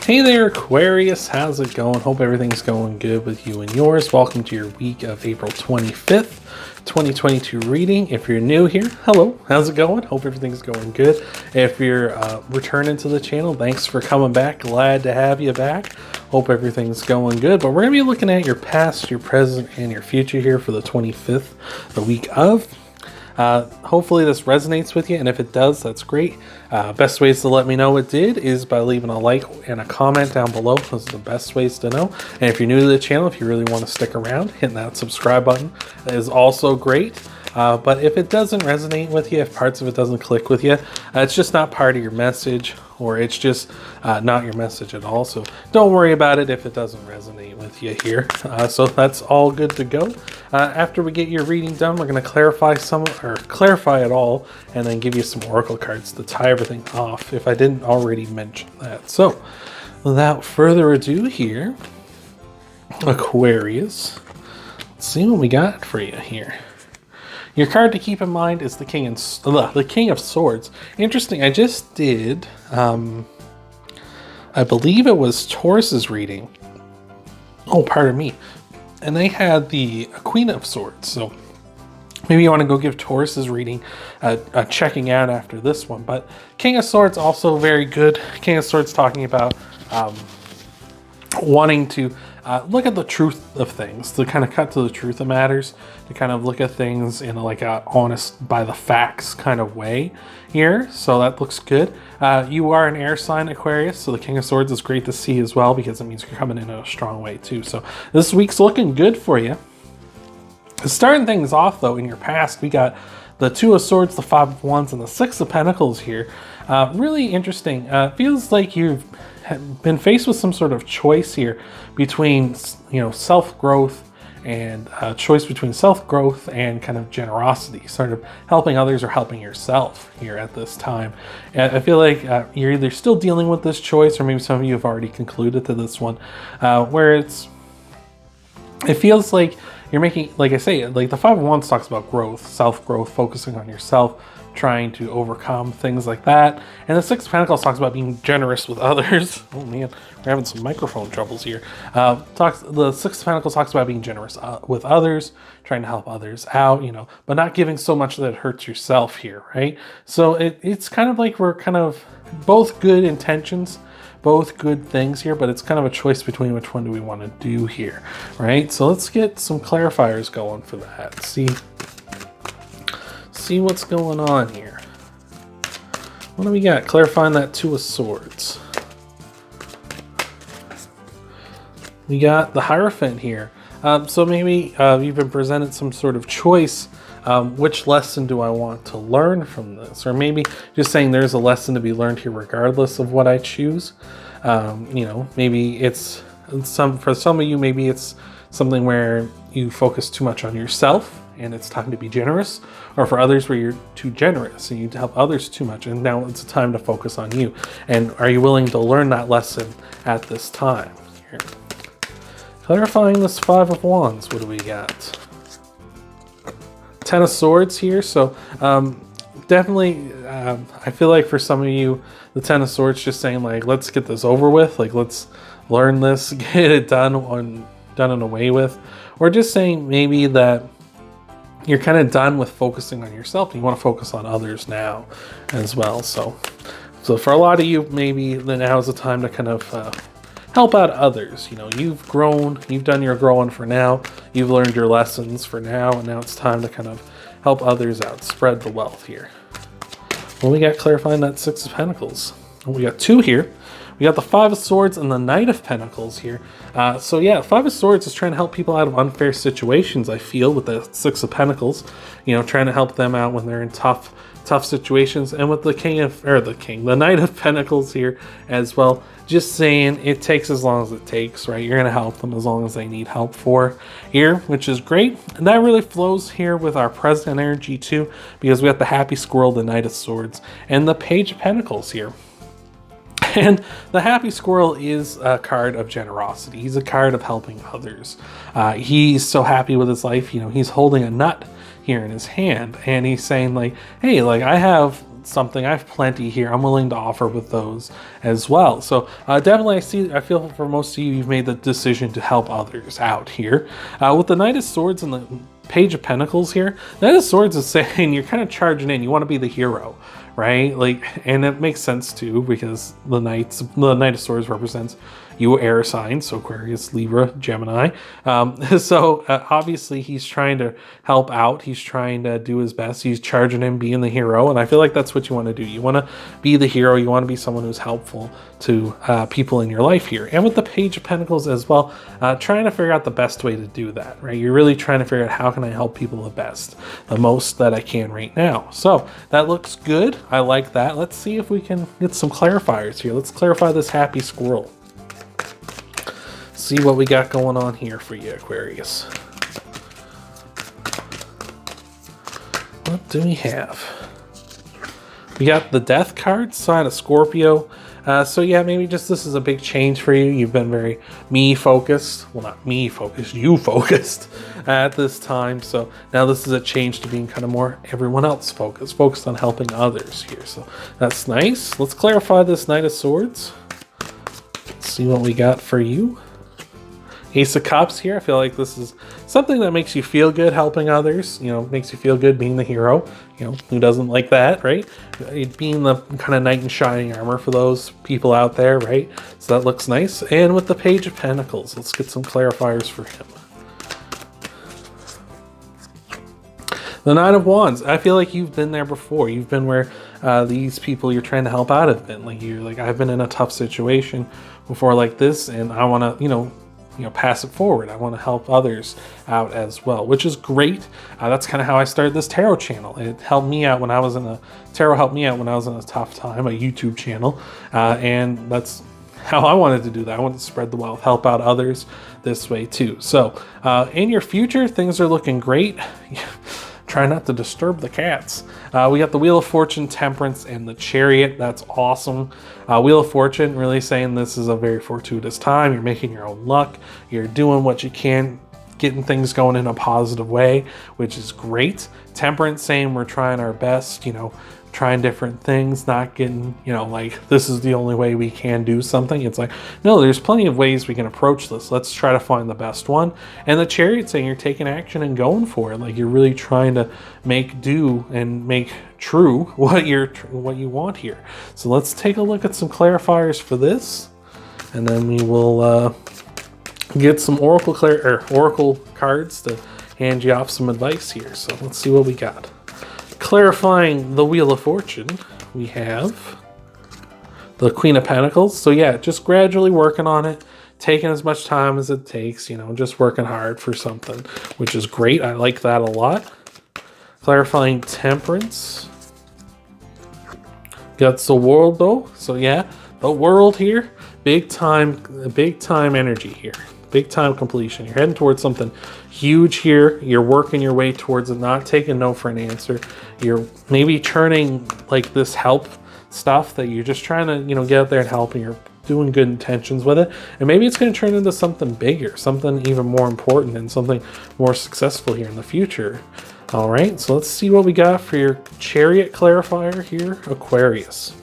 Hey there, Aquarius. How's it going? Hope everything's going good with you and yours. Welcome to your week of April 25th, 2022 reading. If you're new here, hello. How's it going? Hope everything's going good. If you're returning to the channel, thanks for coming back. Glad to have you back. Hope everything's going good. But we're going to be looking at your past, your present, and your future here for the 25th, the week of. Hopefully this resonates with you, and if it does, that's great. Best ways to let me know it did is by leaving a like and a comment down below. Those are the best ways to know. And if you're new to the channel, if you really want to stick around, hitting that subscribe button is also great. But if it doesn't resonate with you, if parts of it doesn't click with you, it's just not part of your message, or it's just not your message at all. So don't worry about it if it doesn't resonate with you here. So that's all good to go. After we get your reading done, we're going to clarify it all, and then give you some oracle cards to tie everything off, if I didn't already mention that. So without further ado here, Aquarius, let's see what we got for you here. Your card to keep in mind is the King of Swords. Interesting, I just did, I believe it was Taurus's reading. Oh, pardon me. And they had the Queen of Swords. So maybe you want to go give Taurus's reading a checking out after this one. But King of Swords also very good. King of Swords talking about wanting to look at the truth of things, to kind of cut to the truth of matters, to kind of look at things in like a honest, by the facts kind of way here. So that looks good. You are an air sign, Aquarius, so the King of Swords is great to see as well, because it means you're coming in a strong way too. So this week's looking good for you. Starting things off though, in your past, we got the Two of Swords, the Five of Wands, and the Six of Pentacles here. Really interesting. Feels like you've been faced with some sort of choice here between, self-growth and choice between self-growth and kind of generosity, sort of helping others or helping yourself here at this time. I feel like you're either still dealing with this choice, or maybe some of you have already concluded to this one, where it feels like you're making, like I say, like the Five of Wands talks about growth, self-growth, focusing on yourself, trying to overcome things like that. And the Six of Pentacles talks about being generous with others. Oh man, we're having some microphone troubles here. The Six of Pentacles talks about being generous with others, trying to help others out, but not giving so much that it hurts yourself here, right? So it's kind of like we're kind of both good intentions, both good things here, but it's kind of a choice between which one do we want to do here, right? So let's get some clarifiers going for that. See what's going on here. What do we got? Clarifying that Two of Swords. We got the Hierophant here. So maybe you've been presented some sort of choice. Which lesson do I want to learn from this? Or maybe just saying there's a lesson to be learned here regardless of what I choose. Maybe it's for some of you, maybe it's something where you focus too much on yourself and it's time to be generous, or for others where you're too generous and you help others too much and now it's a time to focus on you. And are you willing to learn that lesson at this time? Here. Clarifying this Five of Wands, what do we got? Ten of Swords here. So definitely I feel like for some of you, the Ten of Swords just saying like, let's get this over with, like let's learn this, get it done and away with, or just saying maybe that you're kind of done with focusing on yourself. You want to focus on others now as well. So for a lot of you, maybe now is the time to kind of help out others. You've grown, you've done your growing for now, you've learned your lessons for now, and now it's time to kind of help others out, spread the wealth here. Well, we got clarifying that Six of Pentacles. We got two here. We got the Five of Swords and the Knight of Pentacles here. So yeah, Five of Swords is trying to help people out of unfair situations, I feel, with the Six of Pentacles. Trying to help them out when they're in tough situations. And with the Knight of Pentacles here as well, just saying it takes as long as it takes, right? You're going to help them as long as they need help for here, which is great. And that really flows here with our present energy too, because we got the Happy Squirrel, the Knight of Swords, and the Page of Pentacles here. And the Happy Squirrel is a card of generosity. He's a card of helping others. He's so happy with his life. He's holding a nut here in his hand, and he's saying like, hey, like I have something, I have plenty here. I'm willing to offer with those as well. So definitely I feel for most of you, you've made the decision to help others out here. With the Knight of Swords and the Page of Pentacles here, Knight of Swords is saying you're kind of charging in. You want to be the hero, right? Like, and it makes sense too, because the Knight of Swords represents you air signs, so Aquarius, Libra, Gemini. So obviously he's trying to help out. He's trying to do his best. He's charging in being the hero, and I feel like that's what you want to do. You want to be the hero. You want to be someone who's helpful to people in your life here. And with the Page of Pentacles as well, trying to figure out the best way to do that, right? You're really trying to figure out how can I help people the best, the most that I can right now. So that looks good. I like that. Let's see if we can get some clarifiers here. Let's clarify this happy squirrel. See what we got going on here for you, Aquarius. What do we have? We got the Death card, sign of Scorpio. So yeah, maybe just this is a big change for you. You've been very me-focused. Well, not me-focused, you-focused at this time. So now this is a change to being kind of more everyone else focused on helping others here. So that's nice. Let's clarify this Knight of Swords. Let's see what we got for you. Ace of Cups here. I feel like this is something that makes you feel good helping others. You know, makes you feel good being the hero. You know, who doesn't like that, right? Being the kind of knight in shining armor for those people out there, right? So that looks nice. And with the Page of Pentacles, let's get some clarifiers for him. The Nine of Wands. I feel like you've been there before. You've been where these people you're trying to help out have been. Like I've been in a tough situation before like this, and I want to, you know, pass it forward. I want to help others out as well, which is great. That's kind of how I started this tarot channel. It helped me out when I was in a tough time, a YouTube channel, and that's how I wanted to do that. I wanted to spread the wealth, help out others this way too. So in your future, things are looking great. Try not to disturb the cats. We got the Wheel of Fortune, Temperance, and the Chariot. That's awesome. Wheel of Fortune really saying this is a very fortuitous time. You're making your own luck. You're doing what you can, getting things going in a positive way, which is great. Temperance saying we're trying our best, you know, trying different things, not getting, you know, like this is the only way we can do something. It's like, no, there's plenty of ways we can approach this. Let's try to find the best one. And the Chariot saying you're taking action and going for it. Like you're really trying to make do and make true what you want here. So let's take a look at some clarifiers for this, and then we will get some oracle cards to hand you off some advice here. So let's see what we got. Clarifying the Wheel of Fortune, we have the Queen of Pentacles. So yeah, just gradually working on it, taking as much time as it takes, you know, just working hard for something, which is great. I like that a lot. Clarifying Temperance. Got the World though. So yeah, the World here, big time energy here. Big time completion. You're heading towards something huge here. You're working your way towards it, not taking no for an answer. You're maybe turning like this help stuff that you're just trying to, you know, get out there and help, and you're doing good intentions with it. And maybe it's going to turn into something bigger, something even more important, and something more successful here in the future. All right, so let's see what we got for your Chariot clarifier here, Aquarius.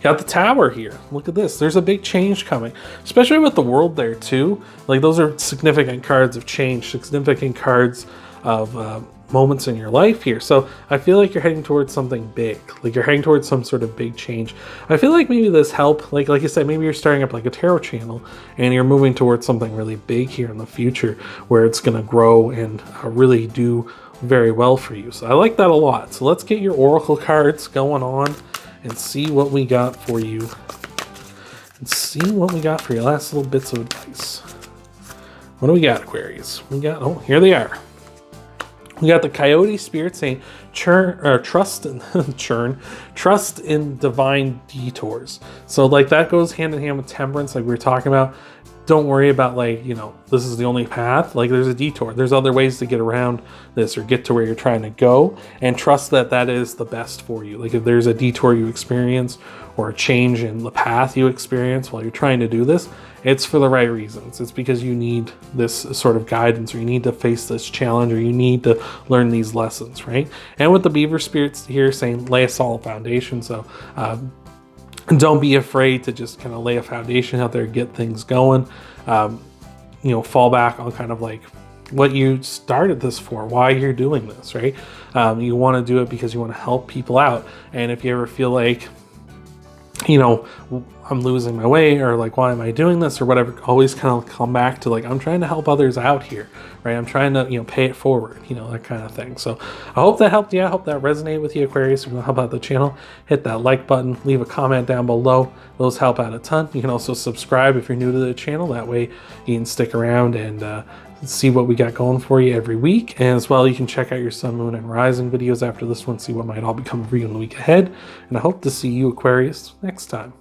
Got the Tower here. Look at this. There's a big change coming, especially with the World there too. Like those are significant cards of change, significant cards of moments in your life here. So I feel like you're heading towards something big. Like you're heading towards some sort of big change. I feel like maybe this help, like I said, maybe you're starting up like a tarot channel and you're moving towards something really big here in the future where it's going to grow and really do very well for you. So I like that a lot. So let's get your oracle cards going on and see what we got for you. And see what we got for your last little bits of advice. What do we got, Aquarius? We got, oh, here they are. We got the Coyote Spirit saying trust in divine detours. So like that goes hand in hand with Temperance, like we were talking about. don't worry about like, you know, this is the only path. Like there's a detour. There's other ways to get around this or get to where you're trying to go, and trust that that is the best for you. Like if there's a detour you experience or a change in the path you experience while you're trying to do this, it's for the right reasons. It's because you need this sort of guidance, or you need to face this challenge, or you need to learn these lessons, right? And with the beaver spirits here saying lay a solid foundation. So don't be afraid to just kind of lay a foundation out there, get things going. You know, fall back on kind of like what you started this for, why you're doing this, right? You want to do it because you want to help people out. And if you ever feel like, you know, I'm losing my way, or like, why am I doing this, or whatever, always kind of come back to like, I'm trying to help others out here, right? I'm trying to, you know, pay it forward, you know, that kind of thing. So I hope that helped you. I hope that resonated with you, Aquarius. If you want to help out the channel, hit that like button, leave a comment down below. Those help out a ton. You can also subscribe if you're new to the channel. That way you can stick around and see what we got going for you every week. And as well, you can check out your sun, moon, and rising videos after this one, see what might all be coming for you in the week ahead. And I hope to see you, Aquarius, next time.